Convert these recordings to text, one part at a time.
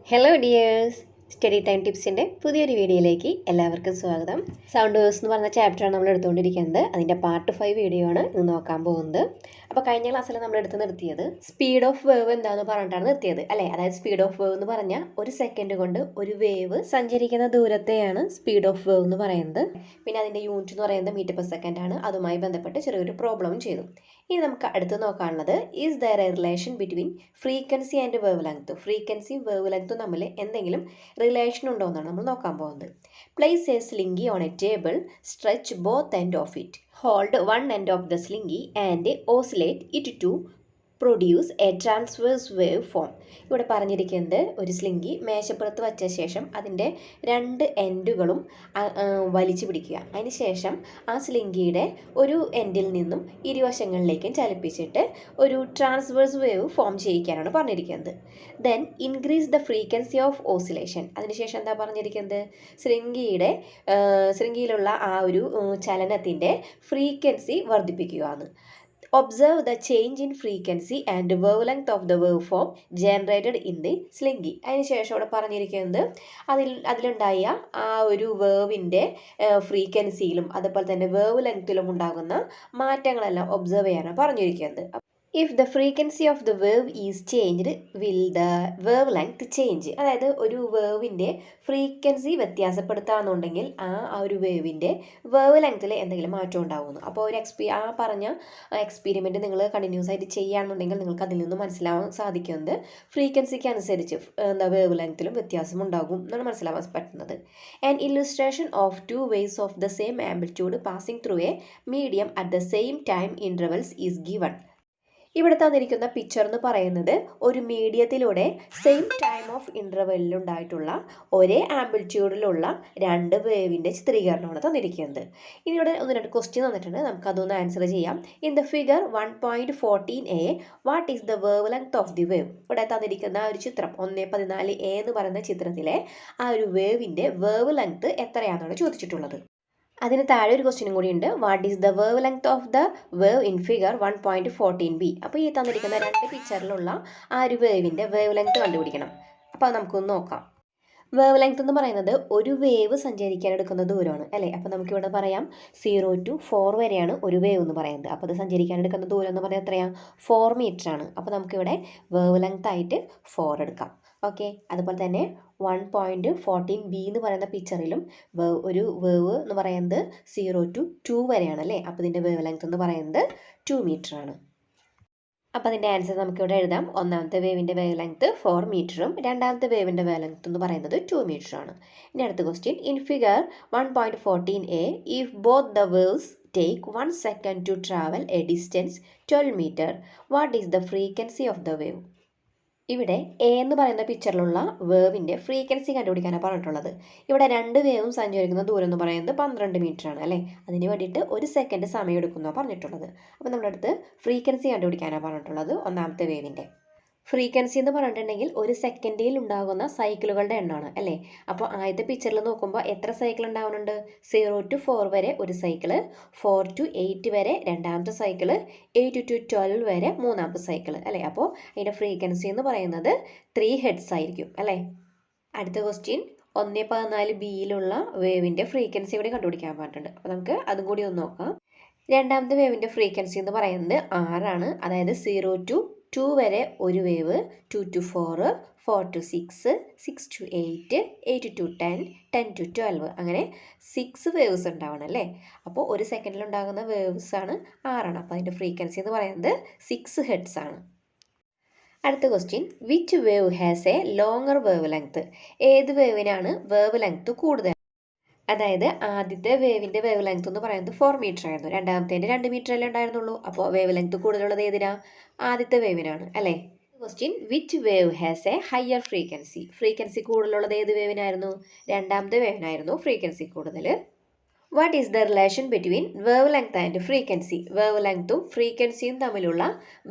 Hello dears, study time ടിപ്സിൻ്റെ പുതിയൊരു വീഡിയോയിലേക്ക് എല്ലാവർക്കും സ്വാഗതം. സൗണ്ട് വേവ്സ് എന്ന് പറഞ്ഞ ചാപ്റ്ററാണ് നമ്മൾ എടുത്തുകൊണ്ടിരിക്കുന്നത്. അതിൻ്റെ പാർട്ട് 5 വീഡിയോ ആണ് ഇന്ന് നോക്കാൻ പോകുന്നത്. അപ്പോൾ കഴിഞ്ഞ ക്ലാസ്സിൽ നമ്മൾ എടുത്ത് നിർത്തിയത് സ്പീഡ് ഓഫ് വേവ് എന്താണെന്ന് പറഞ്ഞിട്ടാണ് നിർത്തിയത് അല്ലേ. അതായത് സ്പീഡ് ഓഫ് വേവ് എന്ന് പറഞ്ഞാൽ ഒരു സെക്കൻഡ് കൊണ്ട് ഒരു വേവ് സഞ്ചരിക്കുന്ന ദൂരത്തെയാണ് സ്പീഡ് ഓഫ് വേവ് എന്ന് പറയുന്നത്. പിന്നെ അതിൻ്റെ യൂണിറ്റ് എന്ന് പറയുന്നത് മീറ്റർ പെർ സെക്കൻഡ് ആണ്. അതുമായി ബന്ധപ്പെട്ട് ചെറിയൊരു പ്രോബ്ലം ചെയ്തു. ഇനി നമുക്ക് അടുത്ത് നോക്കാനുള്ളത് is there a relation between frequency and wavelength. ഫ്രീക്വൻസിയും വേവ് ലെങ്ത്തും തമ്മിൽ എന്തെങ്കിലും റിലേഷൻ ഉണ്ടോ എന്നാണ് നമ്മൾ നോക്കാൻ പോകുന്നത്. Place a slinky on a table, stretch both end of it, hold one end of the slinky and oscillate it to produce a transverse waveform. ഇവിടെ പറഞ്ഞിരിക്കുന്നത് ഒരു സ്ലിംഗി മേശപ്പുറത്ത് വച്ച ശേഷം അതിൻ്റെ രണ്ട് എൻഡുകളും വലിച്ചു പിടിക്കുക. അതിനുശേഷം ആ സ്ലിംഗിയുടെ ഒരു എൻഡിൽ നിന്നും ഇരുവശങ്ങളിലേക്കും ചലിപ്പിച്ചിട്ട് ഒരു ട്രാൻസ്വേഴ്സ് വേവ് ഫോം ചെയ്യിക്കാനാണ് പറഞ്ഞിരിക്കുന്നത്. Then increase the frequency of oscillation. അതിനുശേഷം എന്താ പറഞ്ഞിരിക്കുന്നത്? ശൃംഖിയിലുള്ള ആ ഒരു ചലനത്തിൻ്റെ ഫ്രീക്വൻസി വർദ്ധിപ്പിക്കുക എന്ന്. Observe the change in frequency and wavelength of the waveform generated in the slingy. അതിനുശേഷം ഇവിടെ പറഞ്ഞിരിക്കുന്നത് അതിലുണ്ടായ ആ ഒരു വേവിൻ്റെ ഫ്രീക്വൻസിയിലും അതുപോലെ തന്നെ വേവ് ലെങ്ത്തിലും ഉണ്ടാകുന്ന മാറ്റങ്ങളെല്ലാം ഒബ്സർവ് ചെയ്യാനാണ് പറഞ്ഞിരിക്കുന്നത്. If the frequency of the wave is changed will the wave length change. അതായത് ഒരു വേവിൻ്റെ ഫ്രീക്വൻസി വ്യത്യാസപ്പെടുത്താമെന്നുണ്ടെങ്കിൽ ആ ഒരു വേവിൻ്റെ വേവ് ലെങ്ത്തിൽ എന്തെങ്കിലും മാറ്റം ഉണ്ടാകുന്നു. അപ്പോൾ ഒരു പറഞ്ഞ എക്സ്പെരിമെൻറ്റ് നിങ്ങൾ കണ്ടിന്യൂസ് ആയിട്ട് ചെയ്യുകയാണെന്നുണ്ടെങ്കിൽ നിങ്ങൾക്ക് അതിൽ നിന്ന് മനസ്സിലാവാൻ സാധിക്കുന്നത് ഫ്രീക്വൻസിക്ക് അനുസരിച്ച് വേവ് ലെങ്ത്തിലും വ്യത്യാസം ഉണ്ടാകും എന്നാണ് മനസ്സിലാവാൻ പറ്റുന്നത്. And illustration of two waves of the same amplitude passing through A medium at the same time intervals is given. ഇവിടെ തന്നിരിക്കുന്ന പിക്ചർ എന്ന് പറയുന്നത് ഒരു മീഡിയത്തിലൂടെ സെയിം ടൈം ഓഫ് ഇൻ്റർവെല്ലിലുണ്ടായിട്ടുള്ള ഒരേ ആംപ്ലിറ്റ്യൂഡിലുള്ള രണ്ട് വേവിൻ്റെ ചിത്രീകരണമാണ് തന്നിരിക്കുന്നത്. ഇനി ഇവിടെ ഒന്ന് രണ്ട് ക്വസ്റ്റ്യൻ തന്നിട്ടുണ്ട്, നമുക്കതൊന്ന് ആൻസർ ചെയ്യാം. In the figure 1.14a what is the wave length of the wave. ഇവിടെ തന്നിരിക്കുന്ന ഒരു ചിത്രം 1.14a എന്ന് പറയുന്ന ചിത്രത്തിലെ ആ ഒരു വേവിൻ്റെ വേവ് ലെങ്ത് എത്രയാണെന്നാണ് ചോദിച്ചിട്ടുള്ളത്. അതിന് താഴെ ഒരു ക്വസ്റ്റ്യനും കൂടി ഉണ്ട്. What is the wave length of the wave in figure 1.14b. അപ്പോൾ ഈ തന്നിരിക്കുന്ന രണ്ട് പിക്ചറിലുള്ള ആ ഒരു വേവിൻ്റെ വേവ് ലെങ്ത് കണ്ടുപിടിക്കണം. അപ്പോൾ നമുക്കൊന്ന് നോക്കാം. വേവ് ലെങ്ത് എന്ന് പറയുന്നത് ഒരു വേവ് സഞ്ചരിക്കാൻ എടുക്കുന്ന ദൂരമാണ് അല്ലേ. അപ്പോൾ നമുക്കിവിടെ പറയാം 0 to 4 വരെയാണ് ഒരു വേവ് എന്ന് പറയുന്നത്. അപ്പോൾ അത് സഞ്ചരിക്കാൻ എടുക്കുന്ന ദൂരം എന്ന് പറയുന്നത് എത്രയാണ്? 4 മീറ്റർ ആണ്. അപ്പോൾ നമുക്കിവിടെ വേവ് ലെങ്ത് ആയിട്ട് 4 എടുക്കാം. ഓക്കെ, അതുപോലെ തന്നെ 1.14b എന്ന് പറയുന്ന പിക്ചറിലും ഒരു വേവ് എന്ന് പറയുന്നത് 0 to 2 വരെയാണ് അല്ലേ. അപ്പോൾ ഇതിൻ്റെ വേവ് ലെങ്ത് എന്ന് പറയുന്നത് 2 മീറ്റർ ആണ്. അപ്പോൾ അതിൻ്റെ ആൻസർ നമുക്കിവിടെ എഴുതാം. ഒന്നാമത്തെ വേവിൻ്റെ വേവ് ലെങ്ത് 4 മീറ്ററും രണ്ടാമത്തെ വേവിൻ്റെ വേവ് ലെങ്ത് എന്ന് പറയുന്നത് 2 മീറ്റർ ആണ്. ഇനി അടുത്ത question. In figure 1.14a if both the waves take 1 second to travel a distance 12 meter, what is the frequency of the wave? ഇവിടെ എ എന്ന് പറയുന്ന പിക്ചറിലുള്ള വേവിൻ്റെ ഫ്രീക്വൻസി കണ്ടുപിടിക്കാനാണ് പറഞ്ഞിട്ടുള്ളത്. ഇവിടെ രണ്ട് വേവും സഞ്ചരിക്കുന്ന ദൂരം എന്ന് പറയുന്നത് 12 മീറ്റർ ആണ് അല്ലേ. അതിന് വേണ്ടിയിട്ട് 1 സെക്കൻഡ് സമയം എടുക്കുന്നതാണ് പറഞ്ഞിട്ടുള്ളത്. അപ്പോൾ നമ്മുടെ അടുത്ത് ഫ്രീക്വൻസി കണ്ടുപിടിക്കാനാണ് പറഞ്ഞിട്ടുള്ളത് ഒന്നാമത്തെ വേവിൻ്റെ. ഫ്രീക്വൻസി എന്ന് പറഞ്ഞിട്ടുണ്ടെങ്കിൽ ഒരു സെക്കൻഡിൽ ഉണ്ടാകുന്ന സൈക്കിളുകളുടെ എണ്ണമാണ് അല്ലേ. അപ്പോൾ ആദ്യത്തെ പിക്ചറിൽ നോക്കുമ്പോൾ എത്ര സൈക്കിൾ ഉണ്ടാവുന്നുണ്ട്? 0 to 4 വരെ ഒരു സൈക്കിള്, 4 to 8 വരെ രണ്ടാമത്തെ സൈക്കിള്, 8 to 12 വരെ മൂന്നാമത്തെ സൈക്കിള് അല്ലേ. അപ്പോൾ അതിൻ്റെ ഫ്രീക്വൻസി എന്ന് പറയുന്നത് 3 ഹെഡ്സ് ആയിരിക്കും അല്ലേ. അടുത്ത ക്വസ്റ്റ്യൻ. 1.14bയിലുള്ള വേവിൻ്റെ ഫ്രീക്വൻസി കൂടി കണ്ടുപിടിക്കാൻ പറഞ്ഞിട്ടുണ്ട്. അപ്പോൾ നമുക്ക് അതും കൂടി ഒന്ന് നോക്കാം. രണ്ടാമത്തെ വേവിൻ്റെ ഫ്രീക്വൻസി എന്ന് പറയുന്നത് 6 ആണ്. അതായത് 0 to 2 വരെ ഒരു wave, 2 to 4, 4 to 6, 6 to 8, 8 to 10, 10 to 12 അങ്ങനെ 6 വേവ്സ് ഉണ്ടാവണം അല്ലേ. അപ്പോൾ ഒരു സെക്കൻഡിൽ ഉണ്ടാകുന്ന വേവ്സ് ആണ് 6. അപ്പോൾ അതിൻ്റെ ഫ്രീക്വൻസി എന്ന് പറയുന്നത് 6 ഹെഡ്സ് ആണ്. അടുത്ത question. Which wave has A longer wave length. ഏത് വേവിനാണ് വേവ് ലെങ്ത് കൂടുതൽ? അതായത് ആദ്യത്തെ വേവിൻ്റെ വേവ് ലെങ്ത് എന്ന് പറയുന്നത് 4 മീറ്റർ ആയിരുന്നു, രണ്ടാമത്തേൻ്റെ 2 മീറ്റർ അല്ലേ ഉണ്ടായിരുന്നുള്ളൂ. അപ്പോൾ വേവ് ലെങ്ത് കൂടുതലുള്ളത് ഏതിനാ? ആദ്യത്തെ വേവിനാണ് അല്ലേ. Question. Which wave has A higher frequency. Frequency കൂടുതലുള്ളത് ഏത് വേവിനായിരുന്നു? രണ്ടാമത്തെ വേവിനായിരുന്നു ഫ്രീക്വൻസി കൂടുതൽ. What is the relation between wave length and frequency. Wave ലെങ്ത്തും ഫ്രീക്വൻസിയും തമ്മിലുള്ള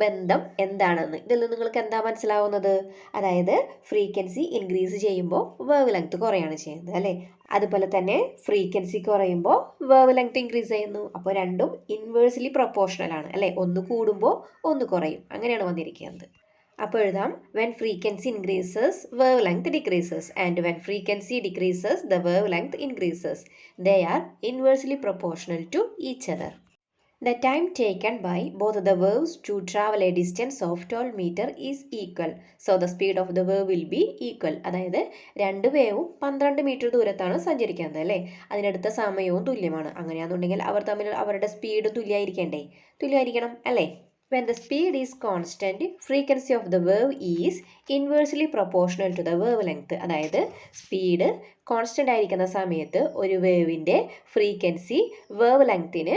ബന്ധം എന്താണെന്ന് ഇതിൽ നിന്ന് നിങ്ങൾക്ക് എന്താ മനസ്സിലാവുന്നത്? അതായത് ഫ്രീക്വൻസി ഇൻക്രീസ് ചെയ്യുമ്പോൾ വേവ് ലെങ്ത് കുറയാണ് ചെയ്യുന്നത് അല്ലേ. അതുപോലെ തന്നെ ഫ്രീക്വൻസി കുറയുമ്പോൾ വേവ് ലെങ്ത് ഇൻക്രീസ് ചെയ്യുന്നു. അപ്പോൾ രണ്ടും ഇൻവേഴ്സ്ലി പ്രൊപ്പോർഷണൽ ആണ് അല്ലേ. ഒന്ന് കൂടുമ്പോൾ ഒന്ന് കുറയും, അങ്ങനെയാണ് വന്നിരിക്കുന്നത്. അപ്പോൾ എഴുതാം when frequency increases wavelength decreases and when frequency decreases the wavelength increases. They are inversely proportional to each other. The time taken by both the waves to travel a distance of 12 meter is equal. So the speed of the wave will be equal. അതായത് രണ്ട് വേവും 12 metre ദൂരത്താണ് സഞ്ചരിക്കുന്നത് അല്ലേ, അതിനടുത്ത സമയവും തുല്യമാണ്. അങ്ങനെയാണെന്നുണ്ടെങ്കിൽ അവർ തമ്മിൽ അവരുടെ സ്പീഡ് തുല്യമായിരിക്കണം അല്ലേ. When the speed is constant, frequency of the wave is inversely proportional to the wavelength. അതായത് സ്പീഡ് കോൺസ്റ്റന്റ് ആയിരിക്കുന്ന സമയത്ത് ഒരു വേവിൻ്റെ ഫ്രീക്വൻസി വേവ് ലെങ്ത്തിന്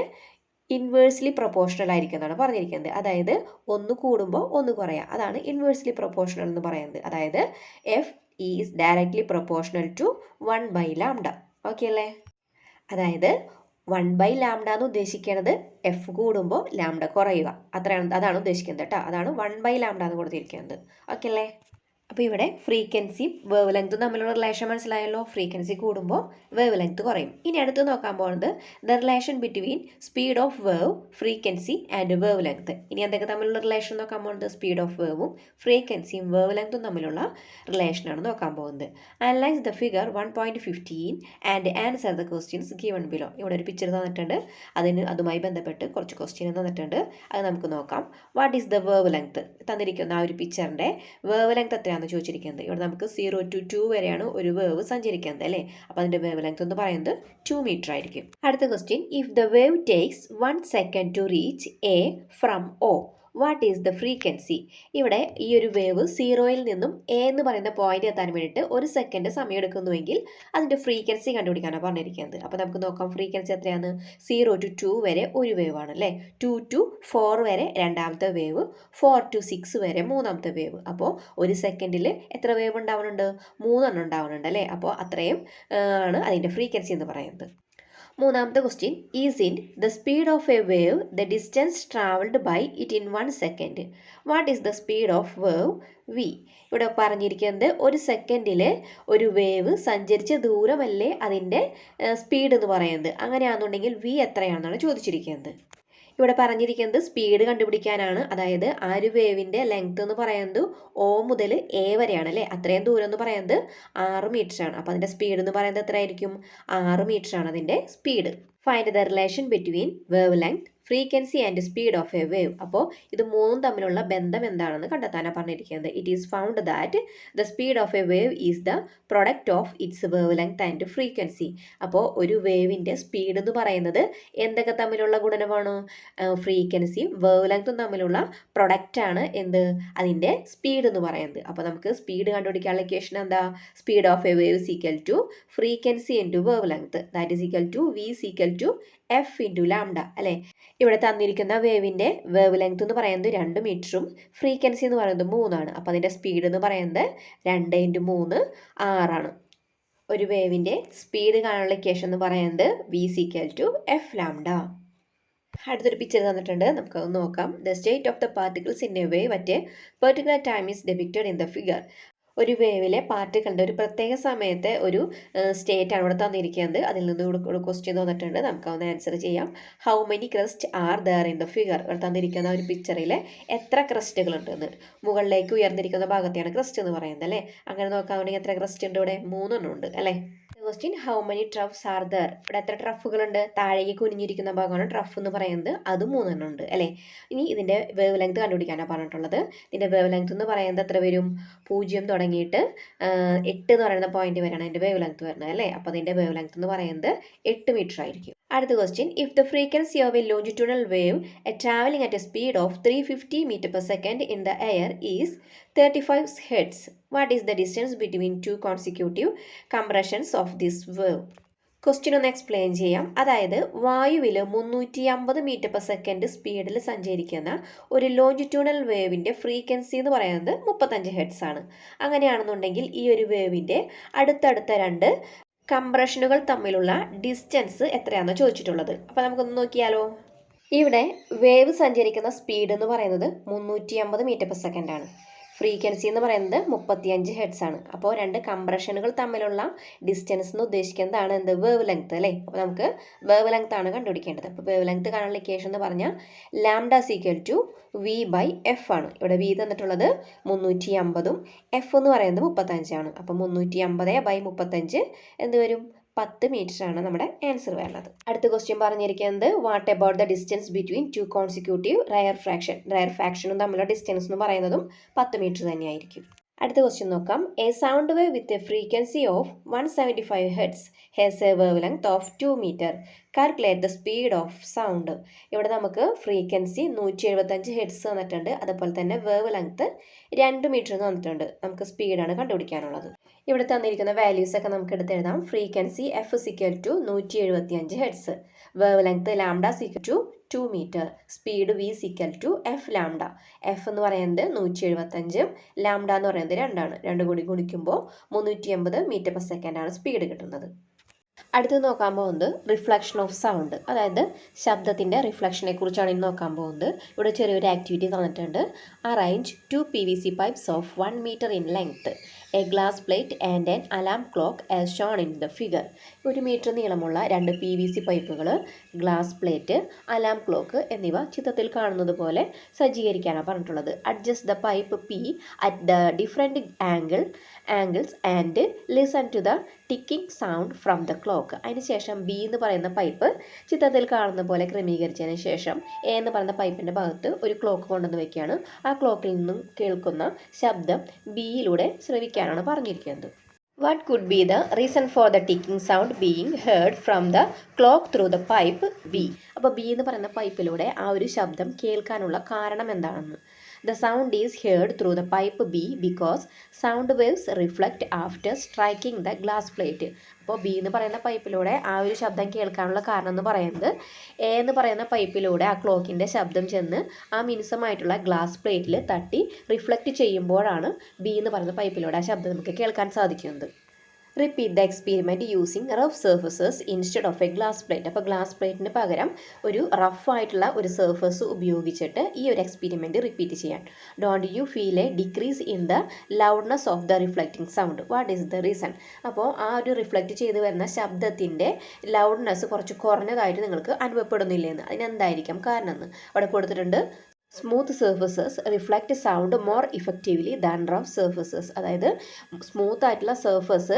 ഇൻവേഴ്സ്ലി പ്രൊപ്പോർഷണൽ ആയിരിക്കും എന്നാണ് പറഞ്ഞിരിക്കുന്നത്. അതായത് ഒന്ന് കൂടുമ്പോൾ ഒന്ന് കുറയാം, അതാണ് ഇൻവേഴ്സ്ലി പ്രൊപ്പോർഷണൽ എന്ന് പറയുന്നത്. അതായത് F is directly proportional to 1/λ. Okay അല്ലേ. അതായത് 1/λ എന്ന് ഉദ്ദേശിക്കുന്നത് എഫ് കൂടുമ്പോൾ ലാംഡ കുറയുക, അതാണ് ഉദ്ദേശിക്കുന്നത് കേട്ടോ. അതാണ് 1/λ എന്ന് കൊടുത്തിരിക്കുന്നത്. ഓക്കെ അല്ലേ. അപ്പോൾ ഇവിടെ ഫ്രീക്വൻസിയും വേവ് ലെങ്ത്തും തമ്മിലുള്ള റിലേഷൻ മനസ്സിലായല്ലോ. ഫ്രീക്വൻസി കൂടുമ്പോൾ വേവ് ലെങ്ത് കുറയും. ഇനി അടുത്ത് നോക്കാൻ പോകുന്നത് the relation between speed of wave, frequency and wave length. ഇനി എന്തൊക്കെ തമ്മിലുള്ള റിലേഷൻ നോക്കാൻ പോകുന്നത് സ്പീഡ് ഓഫ് വേവും ഫ്രീക്വൻസിയും വേവ് ലെങ്ത്തും തമ്മിലുള്ള റിലേഷനാണ് നോക്കാൻ പോകുന്നത്. Analyse the figure 1.15 and answer the questions given below. ഇവിടെ ഒരു പിക്ചർ തന്നിട്ടുണ്ട്, അതുമായി ബന്ധപ്പെട്ട് കുറച്ച് ക്വസ്റ്റ്യൻ തന്നിട്ടുണ്ട്, അത് നമുക്ക് നോക്കാം. What is the wave length? തന്നിരിക്കുന്ന ആ ഒരു പിക്ചറിൻ്റെ വേവ് ലെങ്ത് എത്രയാണ് ചോദിച്ചിരിക്കുന്നത്. ഇവിടെ നമുക്ക് 0 to 2 വരെയാണ് ഒരു വേവ് സഞ്ചരിക്കുന്നത് അല്ലേ. അപ്പോൾ അതിൻ്റെ വേവ് ലെങ്ത് എന്ന് പറയുന്നത് 2 മീറ്റർ ആയിരിക്കും. അടുത്ത question, if the wave takes 1 second to reach A from O, what is the frequency? ഇവിടെ ഈ ഒരു വേവ് 0-യിൽ നിന്നും എ എന്ന് പറയുന്ന പോയിന്റ് എത്താൻ വേണ്ടിയിട്ട് 1 സെക്കൻഡ് സമയം എടുക്കുന്നുവെങ്കിൽ അതിൻ്റെ ഫ്രീക്വൻസി കണ്ടുപിടിക്കാനാണ് പറഞ്ഞിരിക്കുന്നത്. അപ്പോൾ നമുക്ക് നോക്കാം ഫ്രീക്വൻസി എത്രയാണ്. 0 to 2 വരെ ഒരു വേവ് ആണ് അല്ലേ, 2 to 4 വരെ രണ്ടാമത്തെ വേവ്, 4 to 6 വരെ മൂന്നാമത്തെ വേവ്. അപ്പോൾ 1 സെക്കൻഡിൽ എത്ര വേവ് ഉണ്ടാവുന്നുണ്ട്? 3 ഉണ്ടാവുന്നുണ്ട് അല്ലേ. അപ്പോൾ അത്രയും ആണ് അതിൻ്റെ ഫ്രീക്വൻസി എന്ന് പറയുന്നത്. മൂന്നാമത്തെ question, is in the speed of a wave the distance travelled by it in 1 second. What is the speed of wave V? ഇവിടെ പറഞ്ഞിരിക്കുന്നത് 1 സെക്കൻഡിൽ ഒരു വേവ് സഞ്ചരിച്ച ദൂരമല്ലേ അതിൻ്റെ സ്പീഡ് എന്ന് പറയുന്നത്. അങ്ങനെയാണെന്നുണ്ടെങ്കിൽ വി എത്രയാണെന്നാണ് ചോദിച്ചിരിക്കുന്നത്. ഇവിടെ പറഞ്ഞിരിക്കുന്നത് സ്പീഡ് കണ്ടുപിടിക്കാനാണ്. അതായത് ആ ഒരു വേവിൻ്റെ ലെങ്ത് എന്ന് പറയുന്നത് O മുതൽ A വരെയാണ് അല്ലേ. അത്രയും ദൂരം എന്ന് പറയുന്നത് 6 മീറ്റർ ആണ്. അപ്പോൾ അതിൻ്റെ സ്പീഡ് എന്ന് പറയുന്നത് എത്രയായിരിക്കും? 6 മീറ്റർ ആണ് അതിൻ്റെ speed. Find the relation between wave length, frequency and speed of a wave. അപ്പോൾ ഇത് മൂന്നും തമ്മിലുള്ള ബന്ധം എന്താണെന്ന് കണ്ടെത്താനാണ് പറഞ്ഞിരിക്കുന്നത്. It is found that the speed of a wave is the product of its wave length and frequency. അപ്പോൾ ഒരു വേവിൻ്റെ സ്പീഡ് എന്ന് പറയുന്നത് എന്തൊക്കെ തമ്മിലുള്ള ഗുണനമാണ്? ഫ്രീക്വൻസിയും വേവ് ലെങ്ത്തും തമ്മിലുള്ള പ്രൊഡക്റ്റാണ് എന്ത്? അതിൻ്റെ സ്പീഡ് എന്ന് പറയുന്നത്. അപ്പോൾ നമുക്ക് സ്പീഡ് കണ്ടുപിടിക്കാനുള്ള ഇക്വേഷൻ എന്താ? Speed of a wave is equal to frequency into wavelength, that is equal to V is equal to F into lambda അല്ലേ. ഇവിടെ തന്നിരിക്കുന്ന വേവിൻ്റെ വേവ് ലെങ്ത് എന്ന് പറയുന്നത് 2 മീറ്ററും ഫ്രീക്വൻസി എന്ന് പറയുന്നത് 3 ആണ്. അപ്പോൾ അതിൻ്റെ സ്പീഡ് എന്ന് പറയുന്നത് 2 × 3 6 ആണ്. ഒരു വേവിൻ്റെ സ്പീഡ് കാണാനുള്ള ഇക്വേഷൻ എന്ന് പറയുന്നത് V is equal to F lambda. അടുത്തൊരു പിക്ചർ തന്നിട്ടുണ്ട്, നമുക്കത് നോക്കാം. The state of the particles in a wave at a particular time is depicted in the figure. ഒരു വേവിലെ പാർട്ടിക്കിളിൻ്റെ ഒരു പ്രത്യേക സമയത്തെ ഒരു സ്റ്റേറ്റ് ആണ് ഇവിടെ തന്നിരിക്കുന്നത്. അതിൽ നിന്ന് ഒരു ക്വസ്റ്റ്യൻ തന്നിട്ടുണ്ട്, നമുക്കൊന്ന് ആൻസർ ചെയ്യാം. How many crest are there in the figure? ഇവിടെ തന്നിരിക്കുന്ന ഒരു പിക്ചറിൽ എത്ര ക്രസ്റ്റുകൾ ഉണ്ടെന്ന്. മുകളിലേക്ക് ഉയർന്നിരിക്കുന്ന ഭാഗത്തെയാണ് ക്രസ്റ്റ് എന്ന് പറയുന്നത് അല്ലേ. അങ്ങനെ നോക്കാമെങ്കിൽ എത്ര ക്രസ്റ്റ് ഉണ്ട്? ഇവിടെ 3 എണ്ണം ഉണ്ട് അല്ലേ. Question, how many ട്രഫ്സ് are there? ഇവിടെ എത്ര ട്രഫുകളുണ്ട്? താഴേക്ക് കുനിഞ്ഞിരിക്കുന്ന ഭാഗമാണ് ട്രഫ് എന്ന് പറയുന്നത്, അത് 3 എണ്ണം ഉണ്ട് അല്ലേ. ഇനി ഇതിൻ്റെ വേവ് ലെങ്ത് കണ്ടുപിടിക്കാനാണ് പറഞ്ഞിട്ടുള്ളത്. ഇതിൻ്റെ വേവ് ലെങ്ത് എന്ന് പറയുന്നത് എത്ര വരും? 0 തുടങ്ങിയിട്ട് 8 എന്ന് പറയുന്ന പോയിന്റ് വരെയാണ് അതിൻ്റെ വേവ് ലെങ്ത് വരുന്നത് അല്ലേ. അപ്പോൾ അതിൻ്റെ വേവ് ലെങ്ത് എന്ന് പറയുന്നത് 8 മീറ്റർ ആയിരിക്കും. അടുത്ത question, if the frequency of A longitudinal wave travelling at A speed of 350 meter per second in the air is 35 hertz, what is the distance between 2 consecutive compressions of this wave? Question ഒന്ന് explain ചെയ്യാം. അതായത് വായുവിൽ 350 meter per second സ്പീഡിൽ സഞ്ചരിക്കുന്ന ഒരു longitudinal വേവിൻ്റെ frequency എന്ന് പറയുന്നത് 35 hertz ആണ്. അങ്ങനെയാണെന്നുണ്ടെങ്കിൽ ഈ ഒരു വേവിൻ്റെ അടുത്തടുത്ത 2 കംപ്രഷനുകൾ തമ്മിലുള്ള ഡിസ്റ്റൻസ് എത്രയാണെന്ന് ചോദിച്ചിട്ടുള്ളത്. അപ്പോൾ നമുക്കൊന്ന് നോക്കിയാലോ. ഇവിടെ വേവ് സഞ്ചരിക്കുന്ന സ്പീഡ് എന്ന് പറയുന്നത് 350 meter per second ആണ്. ഫ്രീക്വൻസി എന്ന് പറയുന്നത് 35 ഹെർട്സ് ആണ്. അപ്പോൾ രണ്ട് കംപ്രഷനുകൾ തമ്മിലുള്ള ഡിസ്റ്റൻസ് എന്ന് ഉദ്ദേശിക്കുന്നതാണ് എന്ത്, വേവ് ലെങ്ത് അല്ലേ. അപ്പോൾ നമുക്ക് വേവ് ലെങ്ത് ആണ് കണ്ടുപിടിക്കേണ്ടത്. അപ്പോൾ വേവ് ലെങ്ത് കാണാനുള്ള ഇക്വേഷൻ എന്ന് പറഞ്ഞാൽ lambda equal to V by F ആണ്. ഇവിടെ വി തന്നിട്ടുള്ളത് 350ഉം എഫ് എന്ന് പറയുന്നത് 35 ആണ്. അപ്പോൾ 350 ബൈ 35 എന്ത് വരും, 10 മീറ്റർ ആണ് നമ്മുടെ ആൻസർ വരുന്നത്. അടുത്ത ക്വസ്റ്റ്യൻ പറഞ്ഞിരിക്കുന്നത് what about the distance between two consecutive റയർ ഫ്രാക്ഷനും തമ്മിലുള്ള ഡിസ്റ്റൻസ് എന്ന് പറയുന്നതും 10 മീറ്റർ തന്നെയായിരിക്കും. അടുത്ത ക്വസ്റ്റ്യൻ നോക്കാം. A sound wave with a frequency of 175 hertz has a wavelength of 2 metre. Calculate the speed of sound. ഇവിടെ നമുക്ക് ഫ്രീക്വൻസി 175 ഹെർട്സ് തന്നിട്ടുണ്ട്, അതുപോലെ തന്നെ വേവ് ലെങ്ത് 2 മീറ്റർ എന്ന് തന്നിട്ടുണ്ട്. നമുക്ക് സ്പീഡാണ് കണ്ടുപിടിക്കാനുള്ളത്. ഇവിടെ തന്നിരിക്കുന്ന വാല്യൂസ് ഒക്കെ നമുക്ക് എടുത്ത് എഴുതാം. Frequency F is equal to 175 hertz, wavelength lambda is equal to 2 metre, speed V is equal to F lambda. F എന്ന് പറയുന്നത് 175, ലാംഡ എന്ന് പറയുന്നത് 2 ആണ്. 2 കൂടി ഗുണിക്കുമ്പോൾ 380 മീറ്റർ പെർ സെക്കൻഡ് ആണ് സ്പീഡ് കിട്ടുന്നത്. അടുത്ത് നോക്കാൻ പോകുന്നത് റിഫ്ലക്ഷൻ ഓഫ് സൗണ്ട്, അതായത് ശബ്ദത്തിൻ്റെ റിഫ്ലക്ഷനെ കുറിച്ചാണ് ഇനി നോക്കാൻ പോകുന്നത്. ഇവിടെ ചെറിയൊരു ആക്ടിവിറ്റി തന്നിട്ടുണ്ട്. Arrange 2 PVC pipes of 1 metre in length, a glass plate and an alarm clock as shown in the figure. 1 metre നീളമുള്ള 2 PVC പൈപ്പുകൾ, ഗ്ലാസ് പ്ലേറ്റ്, അലാം ക്ലോക്ക് എന്നിവ ചിത്രത്തിൽ കാണുന്നത് പോലെ സജ്ജീകരിക്കാനാണ് പറഞ്ഞിട്ടുള്ളത്. Adjust the pipe P at the different angles and listen to the ticking sound from the clock. അതിനുശേഷം B എന്ന് പറയുന്ന പൈപ്പ് ചിത്രത്തിൽ കാണുന്ന പോലെ ക്രമീകരിച്ചതിന് ശേഷം എ എന്ന് പറയുന്ന പൈപ്പിൻ്റെ ഭാഗത്ത് ഒരു ക്ലോക്ക് കൊണ്ടുവന്ന് വെക്കുകയാണ്. ആ ക്ലോക്കിൽ നിന്നും കേൾക്കുന്ന ശബ്ദം ബിയിലൂടെ ശ്രവിക്കാനാണ് പറഞ്ഞിരിക്കുന്നത്. What could be the reason for the ticking sound being heard from the clock through the pipe B? അപ്പോൾ ബി എന്ന് പറയുന്ന പൈപ്പിലൂടെ ആ ഒരു ശബ്ദം കേൾക്കാനുള്ള കാരണം എന്താണെന്ന്. The sound is heard through the pipe B because sound waves reflect after striking the glass plate. അപ്പോൾ ബി എന്ന് പറയുന്ന പൈപ്പിലൂടെ ആ ഒരു ശബ്ദം കേൾക്കാനുള്ള കാരണം എന്ന് പറയുന്നത് എ എന്ന് പറയുന്ന പൈപ്പിലൂടെ ആ ക്ലോക്കിൻ്റെ ശബ്ദം ചെന്ന് ആ മിനുസമായിട്ടുള്ള ഗ്ലാസ് പ്ലേറ്റിൽ തട്ടി റിഫ്ലക്റ്റ് ചെയ്യുമ്പോഴാണ് ബി എന്ന് പറയുന്ന പൈപ്പിലൂടെ ആ ശബ്ദം നമുക്ക് കേൾക്കാൻ സാധിക്കുന്നത്. Repeat the experiment using rough surfaces instead of A glass plate. അപ്പോൾ ഗ്ലാസ് പ്ലേറ്റിന് പകരം ഒരു റഫായിട്ടുള്ള ഒരു സർഫസ് ഉപയോഗിച്ചിട്ട് ഈ ഒരു എക്സ്പെരിമെൻറ്റ് റിപ്പീറ്റ് ചെയ്യാൻ. Don't you feel A decrease in the loudness of the reflecting sound, what is the reason? അപ്പോൾ ആ ഒരു റിഫ്ലക്റ്റ് ചെയ്ത് വരുന്ന ശബ്ദത്തിൻ്റെ ലൗഡ്നെസ് കുറച്ച് കുറഞ്ഞതായിട്ട് നിങ്ങൾക്ക് അനുഭവപ്പെടുന്നില്ലെന്ന്. അതിനെന്തായിരിക്കും കാരണം എന്ന് അവിടെ കൊടുത്തിട്ടുണ്ട്. Smooth surfaces reflect sound more effectively than rough surfaces. അതായത് സ്മൂത്ത് ആയിട്ടുള്ള സർഫസ്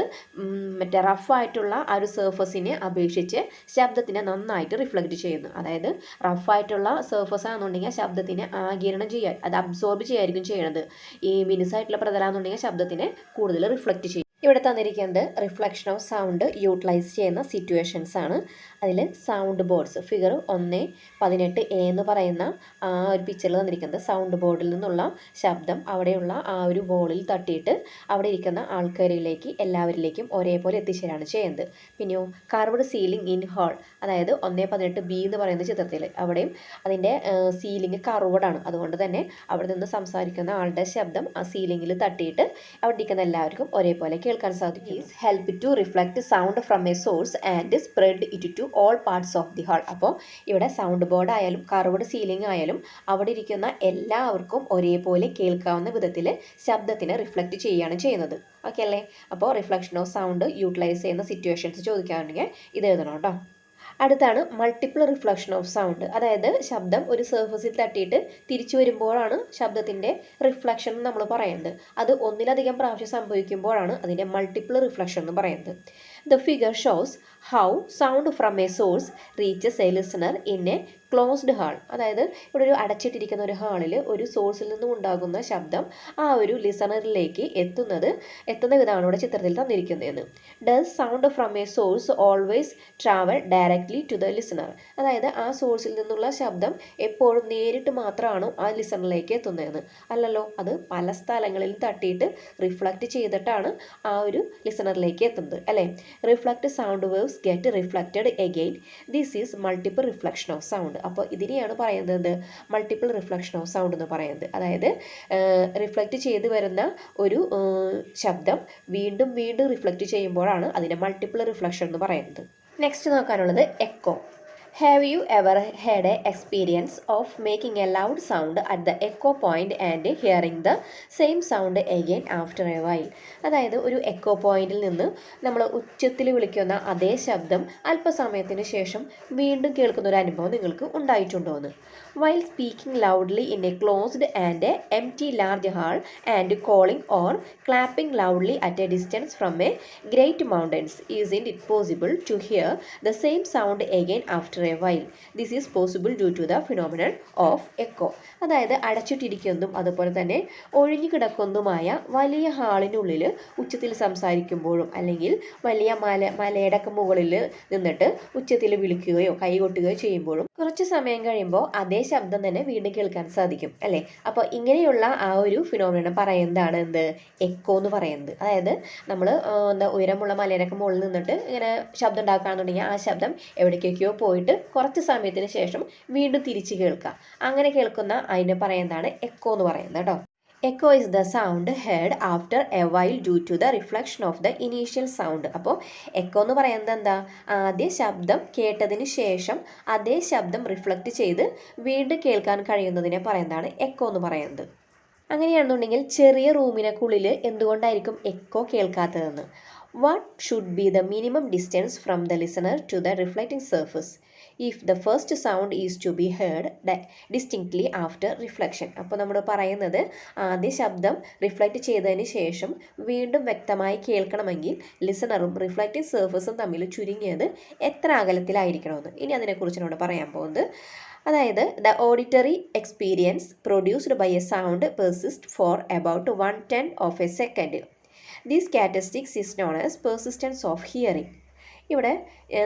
മറ്റേ റഫായിട്ടുള്ള ആ ഒരു സർഫസിനെ അപേക്ഷിച്ച് ശബ്ദത്തിനെ നന്നായിട്ട് റിഫ്ലക്റ്റ് ചെയ്യുന്നു. അതായത് റഫായിട്ടുള്ള സർഫസ് ആണെന്നുണ്ടെങ്കിൽ ശബ്ദത്തിനെ ആഗിരണം ചെയ്യാൻ, അത് അബ്സോർബ് ചെയ്യായിരിക്കും ചെയ്യണത്. ഈ മിനുസായിട്ടുള്ള പ്രതലാണെന്നുണ്ടെങ്കിൽ ശബ്ദത്തിനെ കൂടുതൽ റിഫ്ലക്റ്റ് ചെയ്യും. ഇവിടെ തന്നിരിക്കുന്നത് റിഫ്ലക്ഷൻ ഓഫ് സൗണ്ട് യൂട്ടിലൈസ് ചെയ്യുന്ന സിറ്റുവേഷൻസ് ആണ്. അതിൽ സൗണ്ട് ബോർഡ്സ് ഫിഗർ 1.18 എ എന്ന് പറയുന്ന ആ ഒരു പിക്ചറിൽ തന്നിരിക്കുന്നത് സൗണ്ട് ബോർഡിൽ നിന്നുള്ള ശബ്ദം അവിടെയുള്ള ആ ഒരു വോളിൽ തട്ടിയിട്ട് അവിടെ ഇരിക്കുന്ന ആൾക്കാരിലേക്ക് എല്ലാവരിലേക്കും ഒരേപോലെ എത്തിച്ചേരാണ് ചെയ്യുന്നത്. പിന്നെയോ കർവ്ഡ് സീലിംഗ് ഇൻ ഹാൾ, അതായത് 1.18 ബി എന്ന് പറയുന്ന ചിത്രത്തിൽ അവിടെയും അതിൻ്റെ സീലിംഗ് കർവ്ഡാണ്. അതുകൊണ്ട് തന്നെ അവിടെ നിന്ന് സംസാരിക്കുന്ന ആളുടെ ശബ്ദം ആ സീലിംഗിൽ തട്ടിയിട്ട് അവിടെ ഇരിക്കുന്ന എല്ലാവർക്കും ഒരേപോലെ കേൾക്കാൻ സാധിക്കും. Help to reflect sound from a source and spread it to all parts of the hall. അപ്പോൾ ഇവിടെ സൗണ്ട് ബോർഡ് ആയാലും കർവ്ഡ് സീലിംഗ് ആയാലും അവിടെ ഇരിക്കുന്ന എല്ലാവർക്കും ഒരേപോലെ കേൾക്കാവുന്ന വിധത്തിൽ ശബ്ദത്തിനെ റിഫ്ലക്റ്റ് ചെയ്യുകയാണ് ചെയ്യുന്നത്. ഓക്കെ അല്ലേ? അപ്പോൾ റിഫ്ലക്ഷൻ ഓഫ് സൗണ്ട് യൂട്ടിലൈസ് ചെയ്യുന്ന സിറ്റുവേഷൻസ് ചോദിക്കുകയാണെങ്കിൽ ഇത് എഴുതണം കേട്ടോ. അടുത്താണ് മൾട്ടിപ്പിൾ റിഫ്ലക്ഷൻ ഓഫ് സൗണ്ട്, അതായത് ശബ്ദം ഒരു സർഫസിൽ തട്ടിയിട്ട് തിരിച്ചു വരുമ്പോഴാണ് ശബ്ദത്തിൻ്റെ റിഫ്ലക്ഷൻ നമ്മൾ പറയുന്നത്. അത് ഒന്നിലധികം പ്രാവശ്യം സംഭവിക്കുമ്പോഴാണ് അതിൻ്റെ മൾട്ടിപ്പിൾ റിഫ്ലക്ഷൻ എന്ന് പറയുന്നത്. The figure shows how sound from a source reaches A listener in A closed hall. അതായത് ഇവിടെ ഒരു അടച്ചിട്ടിരിക്കുന്ന ഒരു ഹാളിൽ ഒരു സോഴ്സിൽ നിന്നും ഉണ്ടാകുന്ന ശബ്ദം ആ ഒരു ലിസണറിലേക്ക് എത്തുന്ന വിധമാണ് ഇവിടെ ചിത്രത്തിൽ തന്നിരിക്കുന്നതെന്ന്. Does sound from a source always travel directly to the listener? അതായത് ആ സോഴ്സിൽ നിന്നുള്ള ശബ്ദം എപ്പോഴും നേരിട്ട് മാത്രമാണോ ആ ലിസണറിലേക്ക് എത്തുന്നതെന്ന്? അല്ലല്ലോ, അത് പല സ്ഥലങ്ങളിൽ തട്ടിയിട്ട് റിഫ്ലക്റ്റ് ചെയ്തിട്ടാണ് ആ ഒരു ലിസണറിലേക്ക് എത്തുന്നത് അല്ലേ? Reflect sound waves get reflected again. This is multiple reflection of sound. അപ്പോൾ ഇതിനെയാണ് പറയുന്നത് മൾട്ടിപ്പിൾ റിഫ്ലക്ഷൻ ഓഫ് സൗണ്ട് എന്ന് പറയുന്നത്. അതായത് റിഫ്ലക്റ്റ് ചെയ്ത് വരുന്ന ഒരു ശബ്ദം വീണ്ടും റിഫ്ലക്റ്റ് ചെയ്യുമ്പോഴാണ് അതിൻ്റെ മൾട്ടിപ്പിൾ റിഫ്ലക്ഷൻ എന്ന് പറയുന്നത്. നെക്സ്റ്റ് നോക്കാനുള്ളത് echo. Have you ever had an experience of making a loud sound at the echo point and hearing the same sound again after a while? അതായത് ഒരു എക്കോ പോയിന്റിൽ നിന്ന് നമ്മൾ ഉച്ചത്തിൽ വിളിക്കുന്ന അതേ ശബ്ദം അല്പസമയത്തിന് ശേഷം വീണ്ടും കേൾക്കുന്ന ഒരു അനുഭവം നിങ്ങൾക്ക് ഉണ്ടായിട്ടുണ്ടോ എന്ന്? While speaking loudly in a closed and empty large hall and calling or clapping loudly at a distance from a great mountains, isn't it possible to hear the same sound again after a while? This is possible due to the phenomenon of echo. അതായത് അടച്ചിട്ടിരിക്കുന്നതും അതുപോലെ തന്നെ ഒഴിഞ്ഞു കിടക്കുന്നതുമായ വലിയ ഹാളിനുള്ളിൽ ഉച്ചത്തിൽ സംസാരിക്കുമ്പോഴും അല്ലെങ്കിൽ വലിയ മലയുടെ മുകളിൽ നിന്നിട്ട് ഉച്ചത്തിൽ വിളിക്കുകയോ കൈകൊട്ടുകയോ ചെയ്യുമ്പോഴും കുറച്ച് സമയം കഴിയുമ്പോൾ അതേ ശബ്ദം തന്നെ വീണ്ടും കേൾക്കാൻ സാധിക്കും അല്ലേ? അപ്പോൾ ഇങ്ങനെയുള്ള ആ ഒരു ഫിനോമിനൻ പറയുന്നതാണ് എന്ത് എക്കോ എന്ന് പറയുന്നത്. അതായത് നമ്മൾ ഉയരമുള്ള മലയുടെ മുകളിൽ നിന്നിട്ട് ഇങ്ങനെ ശബ്ദം ഉണ്ടാക്കുകയാണെന്നുണ്ടെങ്കിൽ ആ ശബ്ദം എവിടേക്കൊക്കെയോ പോയിട്ട് കുറച്ച് സമയത്തിന് ശേഷം വീണ്ടും തിരിച്ച് കേൾക്കുക. അങ്ങനെ കേൾക്കുന്ന അതിനെ പറയുന്നതാണ് എക്കോ എന്ന് പറയുന്നത് കേട്ടോ. Echo is the sound heard after a while due to the reflection of the initial sound. അപ്പോൾ എക്കോ എന്ന് പറയുന്നത് എന്താ? ആദ്യ ശബ്ദം കേട്ടതിന് ശേഷം അതേ ശബ്ദം റിഫ്ലക്റ്റ് ചെയ്ത് വീണ്ടും കേൾക്കാൻ കഴിയുന്നതിനെ പറയുന്നതാണ് എക്കോ എന്ന് പറയുന്നത്. അങ്ങനെയാണെന്നുണ്ടെങ്കിൽ ചെറിയ റൂമിനക്കുള്ളിൽ എന്തുകൊണ്ടായിരിക്കും echo കേൾക്കാത്തതെന്ന്? What should be the minimum distance from the listener to the reflecting surface if the first sound is to be heard distinctly after reflection? അപ്പോൾ നമ്മൾ പറയുന്നത് ആദ്യ ശബ്ദം റിഫ്ലക്റ്റ് ചെയ്തതിന് ശേഷം വീണ്ടും വ്യക്തമായി കേൾക്കണമെങ്കിൽ ലിസണറും റിഫ്ലക്റ്റിംഗ് സർഫസും തമ്മിൽ ചുരുങ്ങിയത് എത്ര അകലത്തിലായിരിക്കണമെന്ന്. ഇനി അതിനെക്കുറിച്ചാണ് പറയാൻ പോകുന്നത്. അതായത് the auditory experience produced by a sound persist for about 1/10 of a second. This characteristic is known as persistence of hearing. ഇവിടെ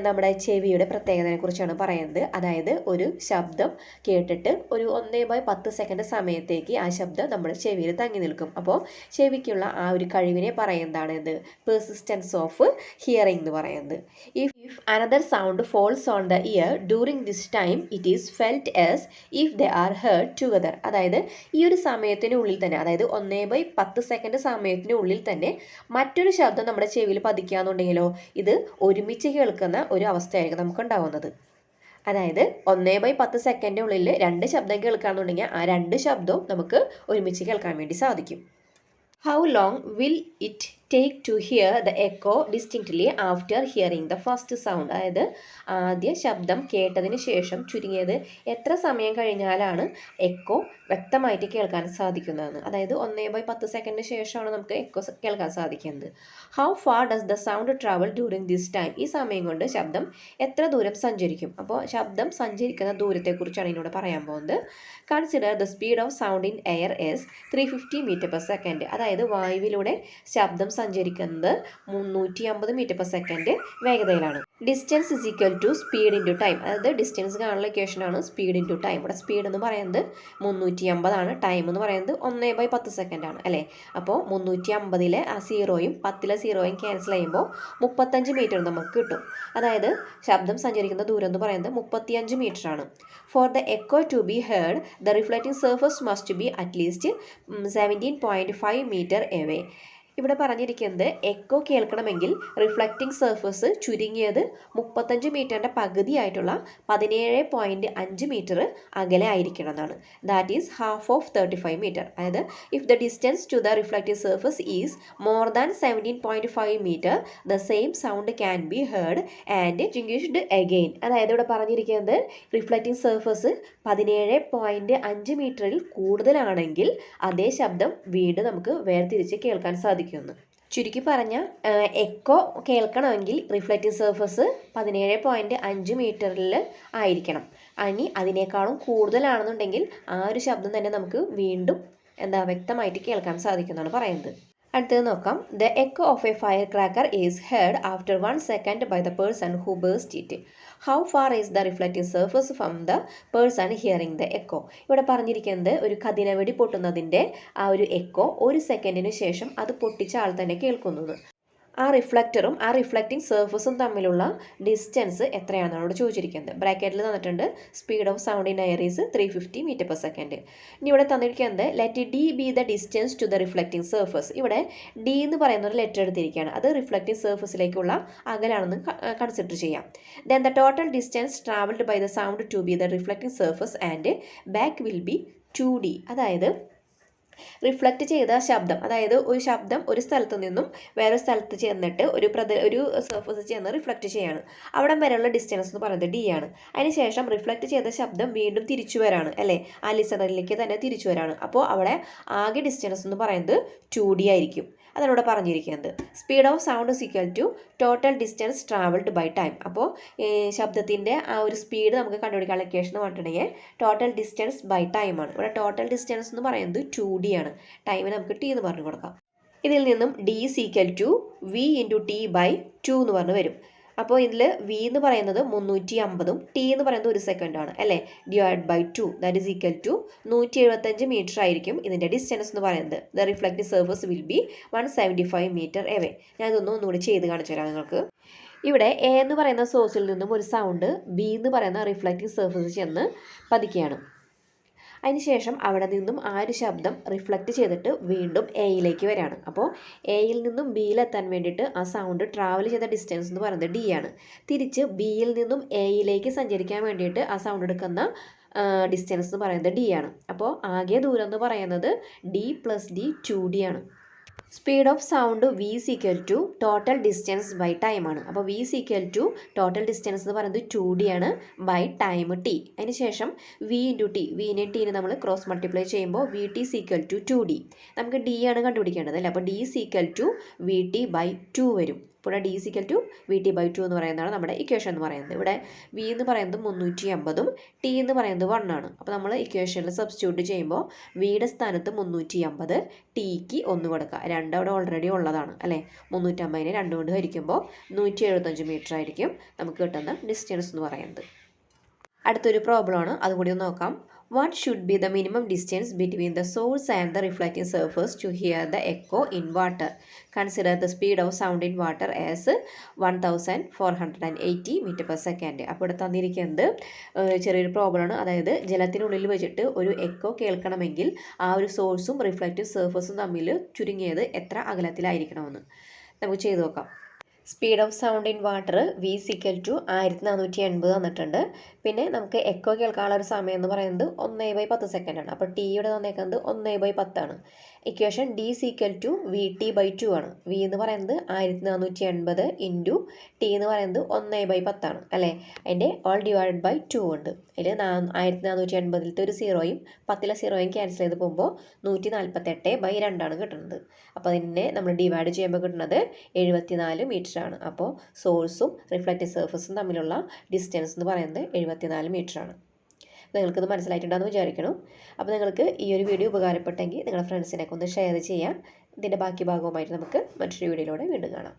നമ്മുടെ ചെവിയുടെ പ്രത്യേകതയെക്കുറിച്ചാണ് പറയുന്നത്. അതായത് ഒരു ശബ്ദം കേട്ടിട്ട് ഒരു 1/10 സെക്കൻഡ് സമയത്തേക്ക് ആ ശബ്ദം നമ്മുടെ ചെവിയിൽ തങ്ങി നിൽക്കും. അപ്പോൾ ചെവിക്കുള്ള ആ ഒരു കഴിവിനെ പറയുന്നതാണ് ഇത് പെർസിസ്റ്റൻസ് ഓഫ് ഹിയറിംഗ് എന്ന് പറയുന്നത്. If another sound falls on the year during this time it is felt as if they are heard together. അതായത് ഈ ഒരു സമയത്തിനുള്ളിൽ തന്നെ, അതായത് 1/10 സെക്കൻഡ് സമയത്തിനുള്ളിൽ തന്നെ മറ്റൊരു ശബ്ദം നമ്മുടെ ചെവിയിൽ പതിക്കുകയാണെന്നുണ്ടെങ്കിലോ ഇത് ഒരുമിച്ച് കേൾക്കുന്ന ഒരു അവസ്ഥയായിരിക്കും നമുക്കുണ്ടാവുന്നത്. അതായത് 1/10 സെക്കൻഡിനുള്ളിൽ 2 ശബ്ദം കേൾക്കുകയാണെന്നുണ്ടെങ്കിൽ ആ 2 ശബ്ദവും നമുക്ക് ഒരുമിച്ച് കേൾക്കാൻ വേണ്ടി സാധിക്കും. How long will it take to hear the echo distinctly after hearing the first sound? അതായത് ആദ്യ ശബ്ദം കേട്ടതിന് ശേഷം ചുരുങ്ങിയത് എത്ര സമയം കഴിഞ്ഞാലാണ് എക്കോ വ്യക്തമായിട്ട് കേൾക്കാൻ സാധിക്കുന്നതെന്ന്. അതായത് 1/10 സെക്കൻഡിന് ശേഷമാണ് നമുക്ക് എക്കോ കേൾക്കാൻ സാധിക്കുന്നത്. How far does the sound travel during this time? ഈ സമയം കൊണ്ട് ശബ്ദം എത്ര ദൂരം സഞ്ചരിക്കും? അപ്പോൾ ശബ്ദം സഞ്ചരിക്കുന്ന ദൂരത്തെക്കുറിച്ചാണ് എന്നോട് പറയാൻ പോകുന്നത്. Consider the speed of sound in air as 350 m/s. അതായത് വായുവിലൂടെ ശബ്ദം സഞ്ചരിക്കുന്നത് 350 m/s വേഗതയിലാണ്. Distance is equal to speed into time. അതായത് ഡിസ്റ്റൻസ് കാണുന്ന ഇക്വേഷനാണ് സ്പീഡ് ഇൻറ്റു ടൈം. ഇവിടെ സ്പീഡ് എന്ന് പറയുന്നത് 350 ആണ്, ടൈം എന്ന് പറയുന്നത് 1/10 സെക്കൻഡാണ് അല്ലേ? അപ്പോൾ 350-ലെ ആ 0യും 10-ലെ 0യും ക്യാൻസൽ ചെയ്യുമ്പോൾ 35 മീറ്റർ നമുക്ക് കിട്ടും. അതായത് ശബ്ദം സഞ്ചരിക്കുന്ന ദൂരം എന്ന് പറയുന്നത് 35 മീറ്ററാണ്. For the echo to be heard the reflecting surface must be at least 17.5 metre away. ഇവിടെ പറഞ്ഞിരിക്കുന്നത് എക്കോ കേൾക്കണമെങ്കിൽ റിഫ്ലക്റ്റിംഗ് സർഫസ് ചുരുങ്ങിയത് 35 മീറ്ററിൻ്റെ പകുതിയായിട്ടുള്ള 17.5 മീറ്റർ അകലെ ആയിരിക്കണം എന്നാണ്. That is half of 35 metre. അതായത് if the distance to the reflective surface is more than 17.5 metre the same sound can be heard and distinguished again. അതായത് ഇവിടെ പറഞ്ഞിരിക്കുന്നത് റിഫ്ലക്റ്റിംഗ് സർഫസ് 17.5 മീറ്ററിൽ കൂടുതലാണെങ്കിൽ അതേ ശബ്ദം വീണ്ടും നമുക്ക് വേർതിരിച്ച് കേൾക്കാൻ സാധിക്കും. ചുരുക്കി പറഞ്ഞ എക്കോ കേൾക്കണമെങ്കിൽ റിഫ്ലക്റ്റീവ് സർഫസ് 17.5 മീറ്ററിൽ ആയിരിക്കണം. ഇനി അതിനേക്കാളും കൂടുതലാണെന്നുണ്ടെങ്കിൽ ആ ഒരു ശബ്ദം തന്നെ നമുക്ക് വീണ്ടും വ്യക്തമായിട്ട് കേൾക്കാൻ സാധിക്കുമെന്നാണ് പറയുന്നത്. അടുത്തത് നോക്കാം. The echo of a fire cracker is heard after 1 second by the person who burst it. How far is the reflective surface from the person hearing the echo? ഇവിടെ പറഞ്ഞിരിക്കുന്നത് ഒരു കതിനവെടി പൊട്ടുന്നതിൻ്റെ ആ ഒരു എക്കോ 1 സെക്കൻഡിന് ശേഷം അത് പൊട്ടിച്ച ആൾ തന്നെ കേൾക്കുന്നത്. ആ റിഫ്ലക്ടറും ആ റിഫ്ലക്റ്റിംഗ് സർഫസും തമ്മിലുള്ള ഡിസ്റ്റൻസ് എത്രയാണെന്നാണ് ഇവിടെ ചോദിച്ചിരിക്കുന്നത്. ബ്രാക്കറ്റിൽ തന്നിട്ടുണ്ട് speed of sound in air is 350 metre per second. ഇനി ഇവിടെ തന്നിരിക്കുന്നത് let D be the distance to the reflecting surface. ഇവിടെ ഡി എന്ന് പറയുന്ന ഒരു ലെറ്റർ എടുത്തിരിക്കുകയാണ്. അത് റിഫ്ലക്റ്റിംഗ് സർഫസിലേക്കുള്ള അകലാണെന്ന് കൺസിഡർ ചെയ്യാം. Then the total distance travelled by the sound to be the reflecting surface and back will be 2D. അതായത് റിഫ്ലക്റ്റ് ചെയ്ത ശബ്ദം, അതായത് ഒരു ശബ്ദം ഒരു സ്ഥലത്ത് നിന്നും വേറെ സ്ഥലത്ത് ചെന്നിട്ട് ഒരു സർഫസ് ചെന്ന് റിഫ്ലക്റ്റ് ചെയ്യാണ്. അവിടെ വരെയുള്ള ഡിസ്റ്റൻസ് എന്ന് പറയുന്നത് D ആണ്. അതിനുശേഷം റിഫ്ലക്റ്റ് ചെയ്ത ശബ്ദം വീണ്ടും തിരിച്ചു വരാണ് അല്ലേ, ആ ലിസണറിലേക്ക് തന്നെ തിരിച്ചു വരാണ്. അപ്പോൾ അവിടെ ആകെ ഡിസ്റ്റൻസ് എന്ന് പറയുന്നത് 2D ആയിരിക്കും. അതാണ് ഇവിടെ പറഞ്ഞിരിക്കുന്നത്. Speed of sound is equal to total distance travelled by time. അപ്പോൾ ശബ്ദത്തിൻ്റെ ആ ഒരു സ്പീഡ് നമുക്ക് കണ്ടുപിടിക്കാൻ ഇക്വേഷൻ എന്ന് പറഞ്ഞിട്ടുണ്ടെങ്കിൽ ടോട്ടൽ ഡിസ്റ്റൻസ് ബൈ ടൈമാണ്. ഇവിടെ ടോട്ടൽ ഡിസ്റ്റൻസ് എന്ന് പറയുന്നത് 2D ആണ്. ടൈമിന് നമുക്ക് T എന്ന് പറഞ്ഞു കൊടുക്കാം. ഇതിൽ നിന്നും D is equal to V into T by 2 എന്ന് പറഞ്ഞ് വരും. അപ്പോൾ ഇതിൽ V എന്ന് പറയുന്നത് 350 T എന്ന് പറയുന്നത് 1 സെക്കൻഡാണ് അല്ലേ, divide by 2 that is equal to 175 metre ആയിരിക്കും ഇതിൻ്റെ ഡിസ്റ്റൻസ് എന്ന് പറയുന്നത്. The reflective surface will be 175 metre away. ഞാൻ ഇതൊന്നും ഒന്നുകൂടി ചെയ്ത് കാണിച്ചു തരാം നിങ്ങൾക്ക്. ഇവിടെ A എന്ന് പറയുന്ന സോഴ്സിൽ നിന്നും ഒരു സൗണ്ട് B എന്ന് പറയുന്ന റിഫ്ലക്റ്റീവ് സർഫസ് ചെന്ന് പതിക്കുകയാണ്. അതിനുശേഷം അവിടെ നിന്നും ആ ഒരു ശബ്ദം റിഫ്ലക്റ്റ് ചെയ്തിട്ട് വീണ്ടും എയിലേക്ക് വരികയാണ്. അപ്പോൾ എയിൽ നിന്നും ബിയിലെത്താൻ വേണ്ടിയിട്ട് ആ സൗണ്ട് ട്രാവൽ ചെയ്ത ഡിസ്റ്റൻസ് എന്ന് പറയുന്നത് D ആണ്. തിരിച്ച് ബിയിൽ നിന്നും എയിലേക്ക് സഞ്ചരിക്കാൻ വേണ്ടിയിട്ട് ആ സൗണ്ട് എടുക്കുന്ന ഡിസ്റ്റൻസ് എന്ന് പറയുന്നത് D ആണ്. അപ്പോൾ ആകെ ദൂരം എന്ന് പറയുന്നത് D + D 2D ആണ്. Speed of sound V is equal to total distance by time ആണ്. അപ്പോൾ V is equal to total distance എന്ന് പറയുന്നത് 2D ആണ് ബൈ ടൈം T. അതിന് ശേഷം V ഇൻറ്റു T, വിനെ Tനെ നമ്മൾ ക്രോസ് മൾട്ടിപ്ലൈ ചെയ്യുമ്പോൾ VT is equal to 2D. നമുക്ക് D ആണ് കണ്ടുപിടിക്കേണ്ടത് അല്ലേ. അപ്പോൾ D is equal to VT by 2 വരും. ഇപ്പോൾ D is equal to VT by 2 എന്ന് പറയുന്നതാണ് നമ്മുടെ ഇക്വേഷൻ എന്ന് പറയുന്നത്. ഇവിടെ V എന്ന് പറയുന്നത് 350 T എന്ന് പറയുന്നത് 1 ആണ്. അപ്പോൾ നമ്മൾ ഇക്വേഷനിൽ സബ്സ്റ്റിറ്റ്യൂട്ട് ചെയ്യുമ്പോൾ Vയുടെ സ്ഥാനത്ത് 350, Tക്ക് 1 കൊടുക്കുക. 2 അവിടെ ഓൾറെഡി ഉള്ളതാണ് അല്ലേ. 350നെ 2 കൊണ്ട് ഹരിക്കുമ്പോൾ 175 മീറ്റർ ആയിരിക്കും നമുക്ക് കിട്ടുന്ന ഡിസ്റ്റൻസ് എന്ന് പറയുന്നത്. അടുത്തൊരു പ്രോബ്ലമാണ്, അതുകൂടി ഒന്ന് നോക്കാം. What should be the minimum distance between the source and the reflecting surface to hear the echo in water? Consider the speed of sound in water as 1480 meter per second. അപ്പോൾ ഇവിടെ തന്നിരിക്കുന്നത് ചെറിയൊരു പ്രോബ്ലമാണ്. അതായത് ജലത്തിനുള്ളിൽ വെച്ചിട്ട് ഒരു എക്കോ കേൾക്കണമെങ്കിൽ ആ ഒരു സോഴ്സും റിഫ്ലക്റ്റീവ് സർഫസും തമ്മിൽ ചുരുങ്ങിയത് എത്ര അകലത്തിലായിരിക്കണമെന്ന് നമുക്ക് ചെയ്തു നോക്കാം. Speed of sound in water V is equal to 1480 തന്നിട്ടുണ്ട്. പിന്നെ നമുക്ക് എക്കോ കേൾക്കാനുള്ള ഒരു സമയം എന്ന് പറയുന്നത് 1/10 സെക്കൻഡാണ്. അപ്പോൾ Tയുടെ തന്നേക്കുന്നത് 1/10 ആണ്. Equation D is equal to VT by 2 ആണ്. V എന്ന് പറയുന്നത് 1480 ഇൻറ്റു T എന്ന് പറയുന്നത് 1/10 ആണ് അല്ലേ. അതിൻ്റെ ഓൾ ഡിവൈഡ് ബൈ 2 ഉണ്ട്. അതിൽ 1480 ഒരു 0യും 10 0യും ക്യാൻസൽ ചെയ്ത് പോകുമ്പോൾ 148 ബൈ 2 ആണ് കിട്ടുന്നത്. അപ്പോൾ അതിനെ നമ്മൾ ഡിവൈഡ് ചെയ്യുമ്പോൾ കിട്ടുന്നത് 74 മീറ്റർ ആണ്. അപ്പോൾ സോഴ്സും റിഫ്ലക്റ്റീവ് സർഫസും തമ്മിലുള്ള ഡിസ്റ്റൻസ് എന്ന് പറയുന്നത് 74 മീറ്റർ ആണ്. നിങ്ങൾക്കിത് മനസ്സിലായിട്ടുണ്ടെന്ന് വിചാരിക്കണം. അപ്പോൾ നിങ്ങൾക്ക് ഈ ഒരു വീഡിയോ ഉപകാരപ്പെട്ടെങ്കിൽ നിങ്ങളുടെ ഫ്രണ്ട്സിനൊക്കെ ഒന്ന് ഷെയർ ചെയ്യാം. ഇതിൻ്റെ ബാക്കി ഭാഗവുമായിട്ട് നമുക്ക് മറ്റൊരു വീഡിയോയിലൂടെ വീണ്ടും കാണാം.